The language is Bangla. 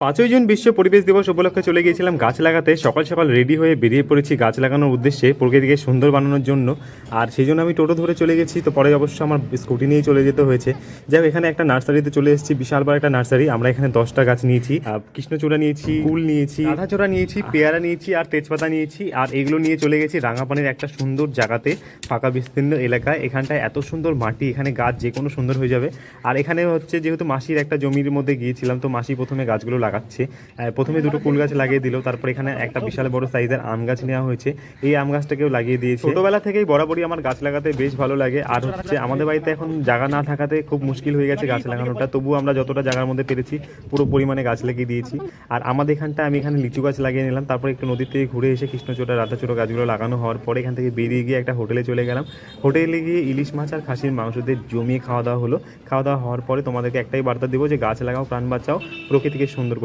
5ই জুন বিশ্ব পরিবেশ দিবস উপলক্ষে চলে গিয়েছিলাম গাছ লাগাতে। সকাল সকাল রেডি হয়ে বেরিয়ে পড়েছি গাছ লাগানোর উদ্দেশ্যে, প্রকৃতিকে সুন্দর বানানোর জন্য। আর সেই জন্য আমি টোটো ধরে চলে গেছি, তো পরে অবশ্য আমার স্কুটি নিয়েই চলে যেতে হয়েছে। যাই হোক, এখানে একটা নার্সারিতে চলে এসেছি, বিশাল বড় একটা নার্সারি। আমরা এখানে 10টা গাছ নিয়েছি, কৃষ্ণচূড়া নিয়েছি, কুল নিয়েছি, রাধাচূড়া নিয়েছি, পেয়ারা নিয়েছি আর তেজপাতা নিয়েছি। আর এগুলো নিয়ে চলে গেছি রাঙাপানির একটা সুন্দর জায়গাতে, ফাঁকা বিস্তীর্ণ এলাকায়। এখানটায় এত সুন্দর মাটি, এখানে গাছ যে কোনো সুন্দর হয়ে যাবে। আর এখানে হচ্ছে যেহেতু মাসির একটা জমির মধ্যে গিয়েছিলাম, তো মাসি প্রথমে গাছগুলো লাগাচ্ছে। প্রথমে দুটো কুল গাছ লাগিয়ে দিল, তারপর এখানে একটা বিশাল বড় সাইজের আম গাছ নেওয়া হয়েছে, এই আম গাছটাকেও লাগিয়ে দিয়েছে। ছোটবেলা থেকেই বরাবরই আমার গাছ লাগাতে বেশ ভালো লাগে। আর হচ্ছে আমাদের বাড়িতে এখন জায়গা না থাকাতে খুব মুশকিল হয়ে গেছে গাছ লাগানোটা, তবুও আমরা যতটা জায়গার মধ্যে পেরেছি পুরো পরিমাণে গাছ লাগিয়ে দিয়েছি। আর আমাদের এখানটা আমি এখানে লিচু গাছ লাগিয়ে নিলাম। তারপর একটু নদীর থেকে ঘুরে এসে কৃষ্ণচূড়া রাধাচূড়া গাছগুলো লাগানো হওয়ার পরে এখান থেকে বেরিয়ে গিয়ে একটা হোটেলে চলে গেলাম। হোটেলে গিয়ে ইলিশ মাছ আর খাসির মাংস দিয়ে জমিয়ে খাওয়া দাওয়া হলো। খাওয়া দাওয়া হওয়ার পরে তোমাদেরকে একটাই বার্তা দেবো যে গাছ লাগাও, প্রাণ বাঁচাও, প্রকৃতিকে সুন্দর